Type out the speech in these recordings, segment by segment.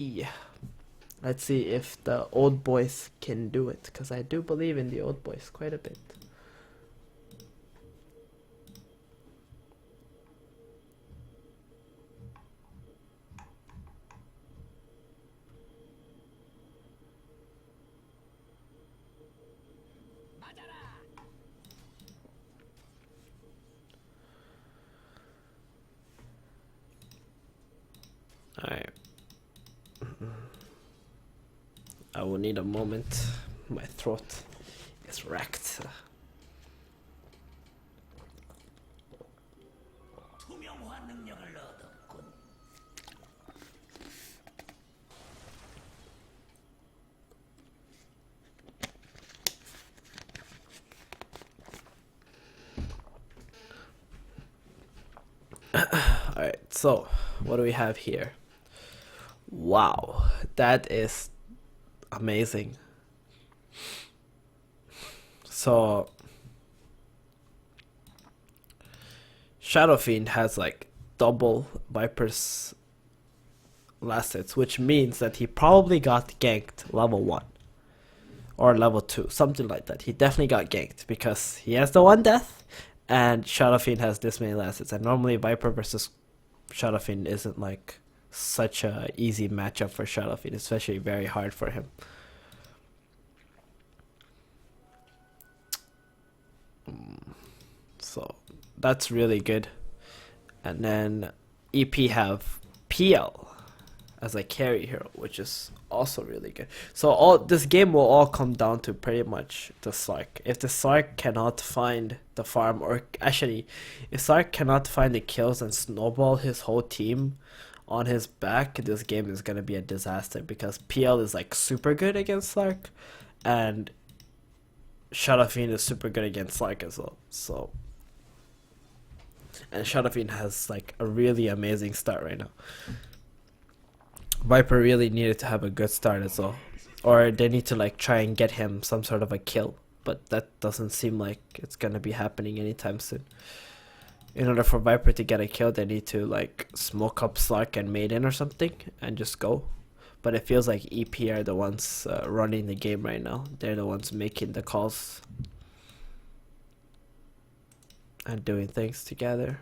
Yeah. Let's see if the old boys can do it, because I do believe in the old boys quite a bit. Alright. I will need a moment. My throat is wrecked. Alright, so what do we have here? Wow, that is amazing. So Shadow Fiend has like double Viper's last hits, which means that he probably got ganked level 1 or level 2, something like that. He definitely got ganked because he has the 1 death and Shadow Fiend has this many last hits. And normally Viper versus Shadow Fiend isn't like such a easy matchup for Shadow Fiend, especially very hard for him. So that's really good. And then EP have PL as a carry hero, which is also really good. So all this game will all come down to pretty much the Sark. If the Sark cannot find the farm, or actually, if Sark cannot find the kills and snowball his whole team on his back, this game is gonna be a disaster because PL is like super good against Sark, and Shadow Fiend is super good against Sark as well. So, and Shadow Fiend has like a really amazing start right now. Viper really needed to have a good start as well, or they need to like try and get him some sort of a kill, but that doesn't seem like it's gonna be happening anytime soon. In order for Viper to get a kill, they need to like smoke up Slark and Maiden or something and just go. But it feels like EP are the ones running the game right now. They're the ones making the calls and doing things together.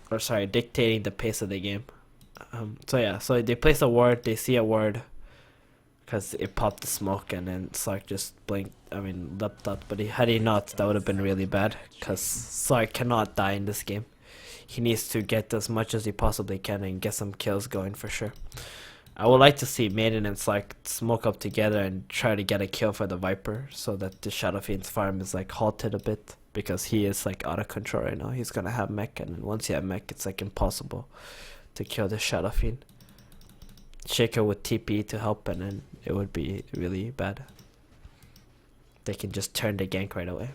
Or sorry, dictating the pace of the game. So yeah, so they place a ward, they see a ward, because it popped the smoke, and then Slark just blinked, leapt out. But had he not, that would have been really bad, because Slark cannot die in this game. He needs to get as much as he possibly can and get some kills going for sure. I would like to see Maiden and Slark smoke up together and try to get a kill for the Viper, so that the Shadow Fiend's farm is like halted a bit, because he is like out of control right now. He's gonna have mech, and once you have mech, it's like impossible to kill the Shadow Fiend. Shaker with TP to help, and then it would be really bad. They can just turn the gank right away.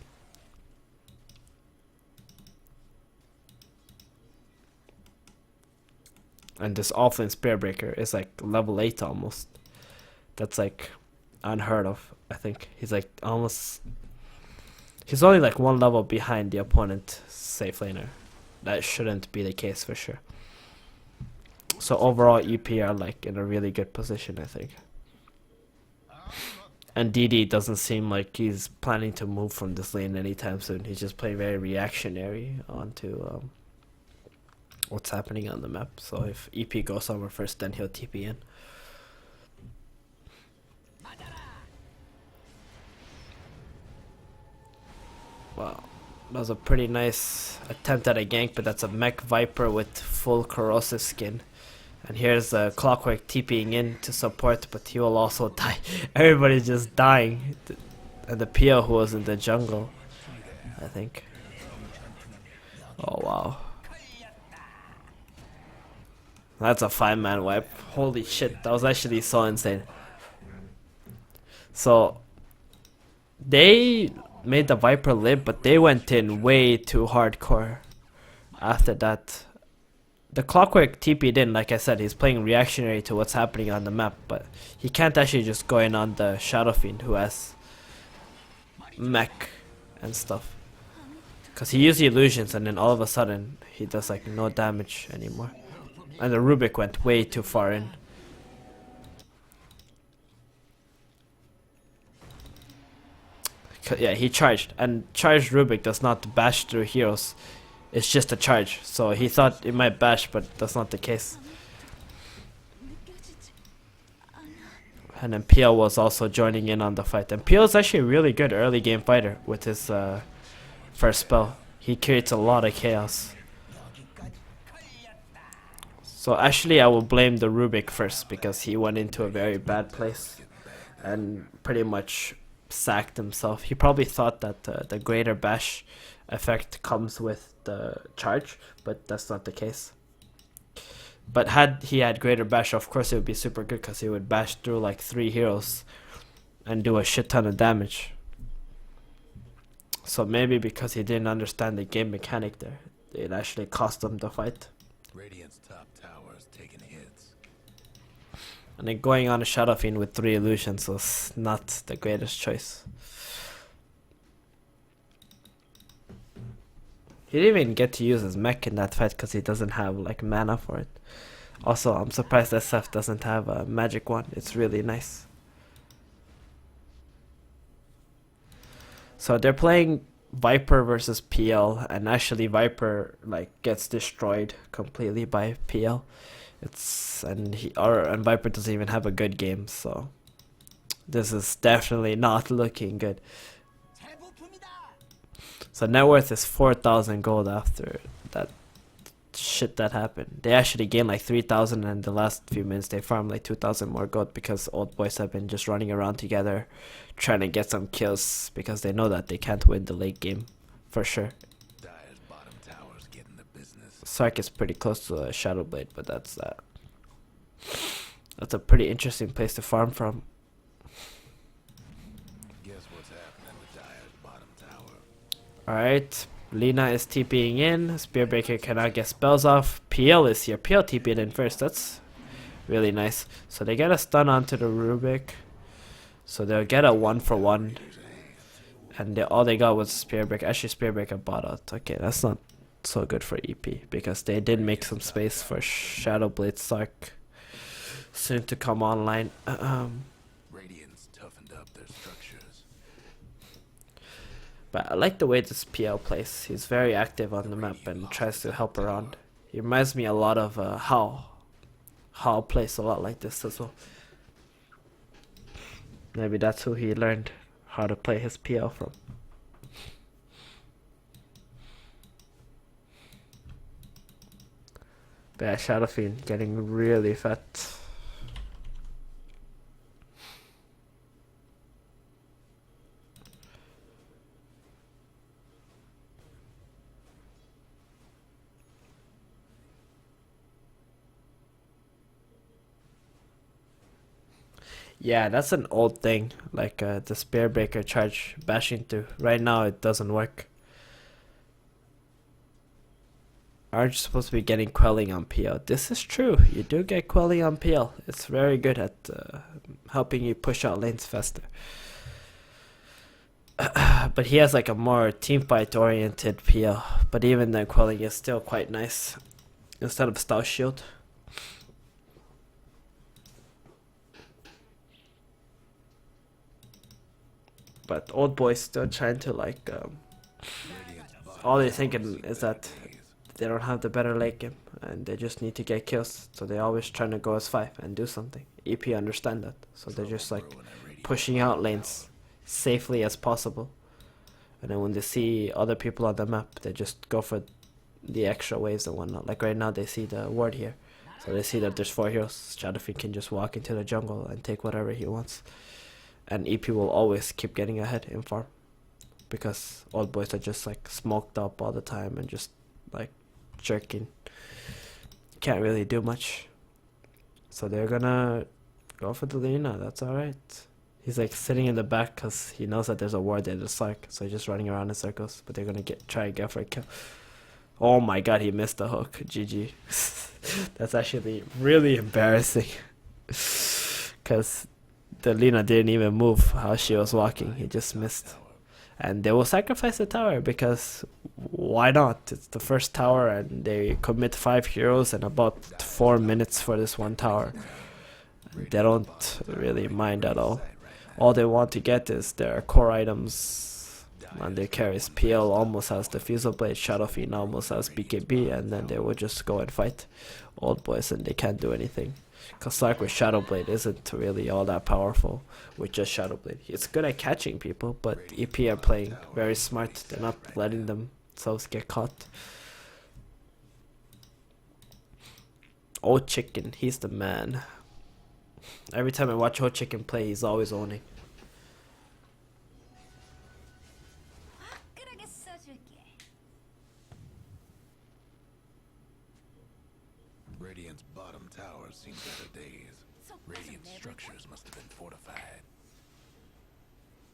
And this Offlane Spear Breaker is like level 8 almost. That's like unheard of, I think. He's like almost... He's only like 1 level behind the opponent safe laner. That shouldn't be the case for sure. So overall, EP are like in a really good position, I think. And DD doesn't seem like he's planning to move from this lane anytime soon. He's just playing very reactionary onto what's happening on the map. So if EP goes somewhere first, then he'll TP in. Wow, that was a pretty nice attempt at a gank, but that's a mech Viper with full corrosive skin. And here's Clockwork TPing in to support, but he will also die. Everybody's just dying. And the PO who was in the jungle, I think. Oh wow. That's a 5-man wipe. Holy shit, that was actually so insane. So, they made the Viper live, but they went in way too hardcore after that. The Clockwork TP'd in, like I said, he's playing reactionary to what's happening on the map, but he can't actually just go in on the Shadow Fiend who has mech and stuff. Because he used the illusions and then all of a sudden he does like no damage anymore. And the Rubik went way too far in. Yeah, he charged. And charged Rubik does not bash through heroes. It's just a charge. So he thought it might bash, but that's not the case. And then PL was also joining in on the fight. And PL is actually a really good early game fighter with his first spell. He creates a lot of chaos. So actually I will blame the Rubik first because he went into a very bad place and pretty much sacked himself. He probably thought that the greater bash effect comes with the charge, but that's not the case. But had he had greater bash, of course it would be super good because he would bash through like 3 heroes and do a shit ton of damage. So maybe because he didn't understand the game mechanic there, it actually cost him the fight. Radiant's top tower is taking hits. And then going on a Shadow Fiend with 3 illusions was not the greatest choice. He didn't even get to use his mech in that fight because he doesn't have like mana for it. Also, I'm surprised SF doesn't have a magic one. It's really nice. So they're playing Viper versus PL, and actually Viper like gets destroyed completely by PL. And Viper doesn't even have a good game, so this is definitely not looking good. So net worth is 4,000 gold after that shit that happened. They actually gained like 3,000 in the last few minutes. They farmed like 2,000 more gold because old boys have been just running around together trying to get some kills because they know that they can't win the late game for sure. Dire's bottom tower's getting the business. Sark is pretty close to a Shadow Blade, but that's that. That's a pretty interesting place to farm from. Guess what's happening to Dire's bottom tower? Alright, Lina is TPing in. Spearbreaker cannot get spells off. PL is here. PL TP'd in first. That's really nice. So they get a stun onto the Rubik. So they'll get a 1-for-1. And all they got was Spearbreaker. Actually, Spearbreaker bought out. Okay, that's not so good for EP because they did make some space for Shadow Blade Sark soon to come online. Radiant's toughened up their structures. But I like the way this PL plays. He's very active on the map and tries to help around. He reminds me a lot of How. How plays a lot like this as well. Maybe that's who he learned how to play his PL from. But yeah, Shadow Fiend getting really fat. Yeah, that's an old thing, like the Spearbreaker charge bashing through. Right now it doesn't work. Aren't you supposed to be getting quelling on PL? This is true, you do get quelling on PL. It's very good at helping you push out lanes faster. But he has like a more teamfight oriented PL. But even then quelling is still quite nice. Instead of Stout Shield. But old boys still trying to like all they're thinking is that they don't have the better late game and they just need to get kills, so they're always trying to go as 5 and do something. EP understand that, so they're just like pushing out lanes safely as possible, and then when they see other people on the map they just go for the extra waves and whatnot. Like right now they see the ward here, so they see that there's 4 heroes. Shadowfiend can just walk into the jungle and take whatever he wants. And EP will always keep getting ahead in farm because old boys are just like smoked up all the time and just like jerking. Can't really do much. So they're gonna go for the Lina. That's alright. He's like sitting in the back because he knows that there's a ward there, there's Sark. So he's just running around in circles. But they're gonna try and get for a kill. Oh my god, he missed the hook. GG. That's actually really embarrassing. Because the Lina didn't even move how she was walking. He just missed. And they will sacrifice the tower because why not? It's the first tower and they commit 5 heroes and about 4 minutes for this one tower. They don't really mind at all. All they want to get is their core items and their carries. PL almost has the Fusil Blade, Shadow Fiend almost has BKB, and then they will just go and fight Old Boys and they can't do anything. Because like with Shadow Blade isn't really all that powerful with just Shadow Blade. It's good at catching people, but EP are playing very smart. They're not letting themselves get caught. Old Chicken, he's the man. Every time I watch Old Chicken play, he's always owning. Radiant's bottom tower seems out of days. Radiant structures must have been fortified.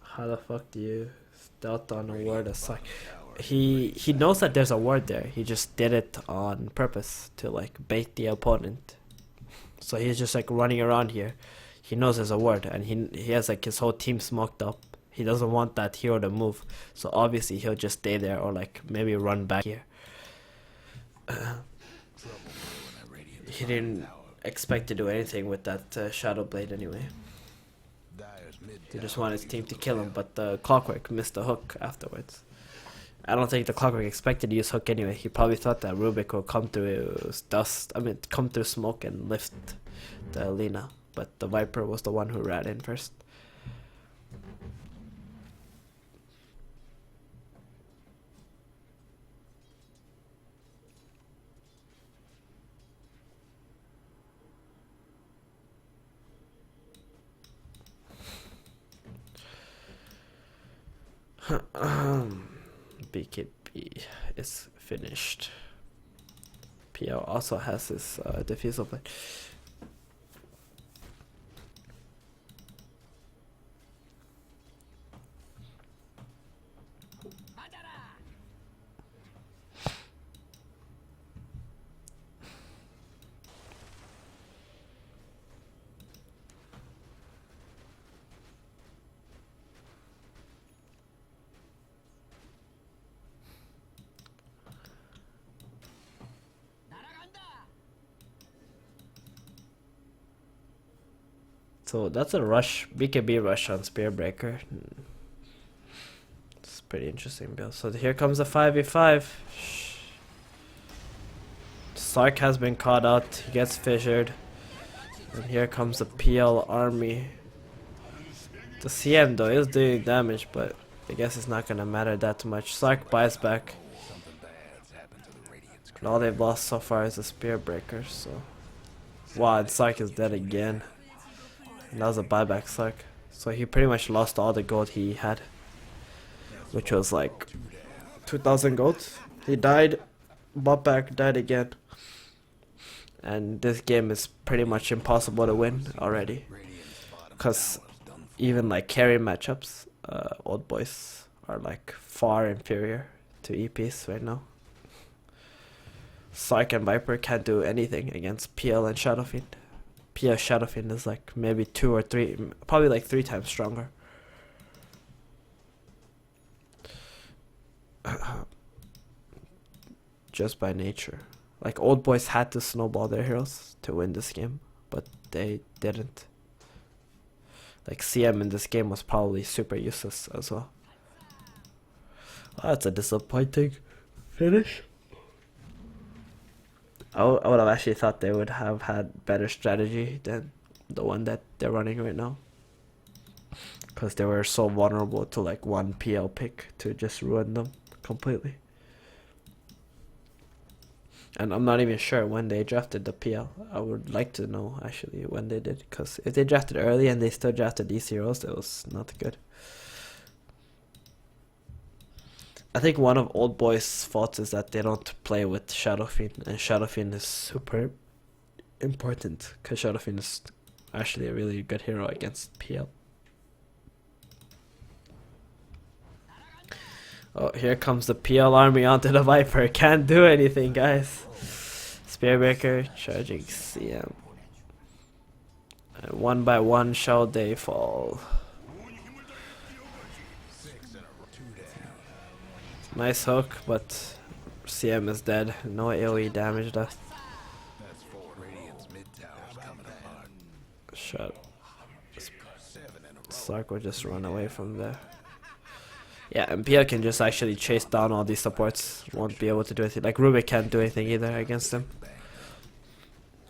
How the fuck do you stealth on a ward aside? He knows that there's a ward there. He just did it on purpose to like bait the opponent. So he's just like running around here. He knows there's a ward and he has like his whole team smoked up. He doesn't want that hero to move. So obviously he'll just stay there or like maybe run back here. He didn't expect to do anything with that Shadow Blade anyway. He just wanted his team to kill him, but the Clockwork missed the hook afterwards. I don't think the Clockwork expected to use hook anyway. He probably thought that Rubik would come through come through smoke and lift the Lina. But the Viper was the one who ran in first. BKB is finished. PL also has his defusal blade. So that's a rush, BKB rush on Spearbreaker. It's pretty interesting build. So here comes a 5v5. Sark has been caught out, he gets fissured. And here comes the PL army. The CM though is doing damage, but I guess it's not gonna matter that much. Sark buys back. And all they've lost so far is the Spearbreaker, so... Wow, and Sark is dead again. And that was a buyback Sark. So he pretty much lost all the gold he had. Which was like 2,000 gold. He died, bought back, died again. And this game is pretty much impossible to win already. Because even like carry matchups, Old Boys are like far inferior to EPs right now. Sark and Viper can't do anything against PL and Shadow Fiend. PL Shadow Fiend is like maybe 2 or 3, probably like 3 times stronger. Just by nature. Like Old Boys had to snowball their heroes to win this game, but they didn't. Like CM in this game was probably super useless as well. Oh, that's a disappointing finish. I would have actually thought they would have had better strategy than the one that they're running right now. Because they were so vulnerable to like one PL pick to just ruin them completely. And I'm not even sure when they drafted the PL. I would like to know actually when they did. Because if they drafted early and they still drafted these heroes, it was not good. I think one of Old Boys' faults is that they don't play with Shadow Fiend, and Shadow Fiend is super important because Shadow Fiend is actually a really good hero against PL. Oh, here comes the PL army onto the Viper. Can't do anything, guys. Spearbreaker charging CM. And one by one shall they fall. Nice hook, but CM is dead. No AoE damage left. That's four. Radiant's mid tower's coming apart. Shut. 7 in a row. Sark will just run away from there. Yeah, and Pia can just actually chase down all these supports. Won't be able to do anything. Like Rubik can't do anything either against him.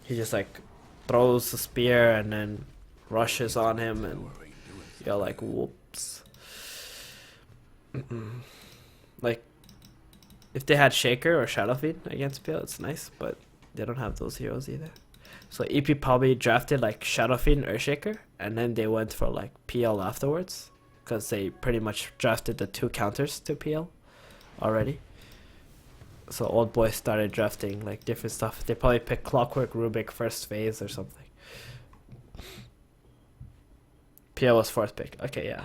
He just like throws a spear and then rushes on him, and you're like, whoops. Like, if they had Shaker or Shadowfiend against Pia, it's nice, but they don't have those heroes either. So EP probably drafted like Shadowfiend or Shaker, and then they went for like PL afterwards, because they pretty much drafted the 2 counters to PL already. So old boys started drafting like different stuff. They probably picked Clockwork Rubik first phase or something. PL was 4th pick. Okay, yeah.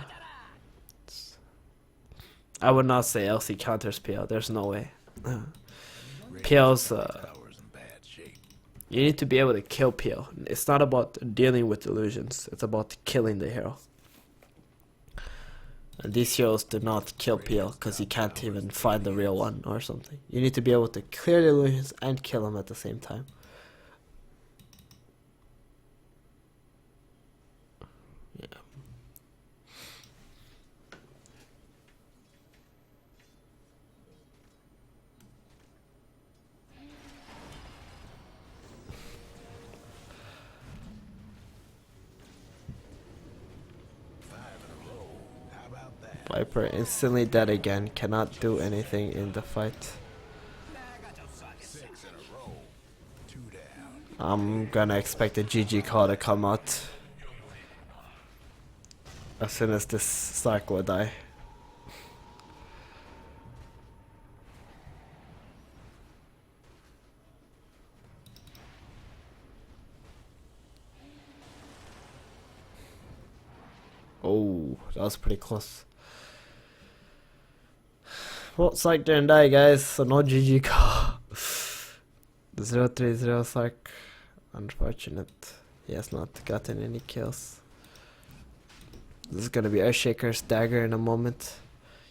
I would not say LC counters PL. There's no way. PL's you need to be able to kill PL. It's not about dealing with illusions. It's about killing the hero. And these heroes do not kill PL because you can't even find the real one or something. You need to be able to clear the illusions and kill them at the same time. Yeah. Viper instantly dead again, cannot do anything in the fight. 6 in a row. 2 down. I'm gonna expect a GG call to come out as soon as this cycle will die. Oh, that was pretty close. Well, Sark didn't die, guys, so no GG call. 0-3-0 Sark. Unfortunate. He has not gotten any kills. This is gonna be Earthshaker's dagger in a moment.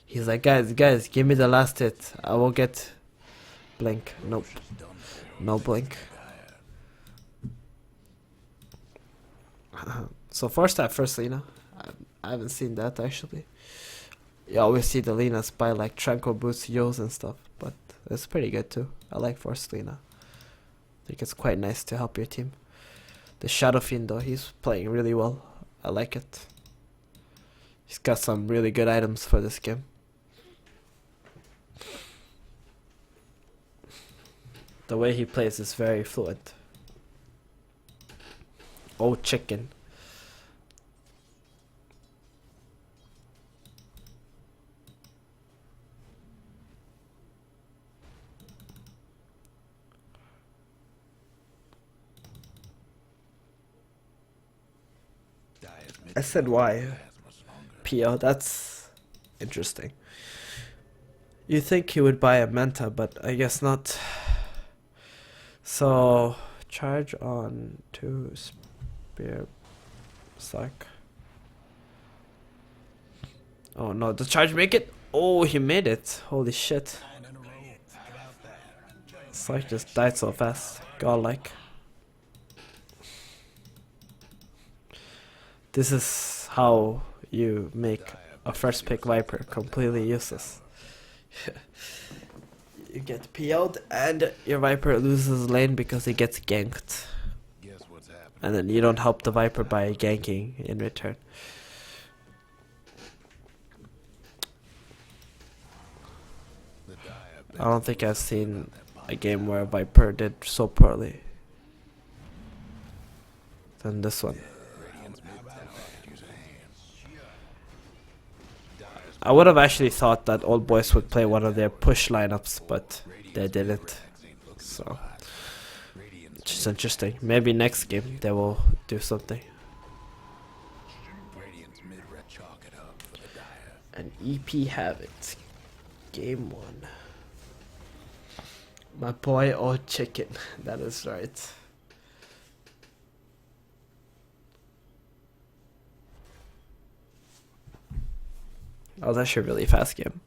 He's like, guys, give me the last hit. I will get blink. Nope. No blink. So first half, first Lina. I haven't seen that actually. You always see the Linas buy like Tranquil Boots, Yos and stuff, but it's pretty good too. I like first Lina. I think it's quite nice to help your team. The Shadowfiend though, he's playing really well. I like it. He's got some really good items for this game. The way he plays is very fluent. Oh, chicken. I said why? PO, that's interesting. You think he would buy a Manta, but I guess not. So, charge on to Spear Sack. Oh no, does charge make it? Oh, he made it. Holy shit. Sack just died so fast. Godlike. This is how you make a first pick Viper completely useless. You get PO'd and your Viper loses lane because he gets ganked. Guess what's happening? And then you don't help the Viper by ganking in return. I don't think I've seen a game where Viper did so poorly than this one. I would have actually thought that Old Boys would play one of their push lineups, but they didn't. So, which is interesting. Maybe next game they will do something. And EP have it. Game 1. My boy Old Chicken. That is right. That was actually a really fast game.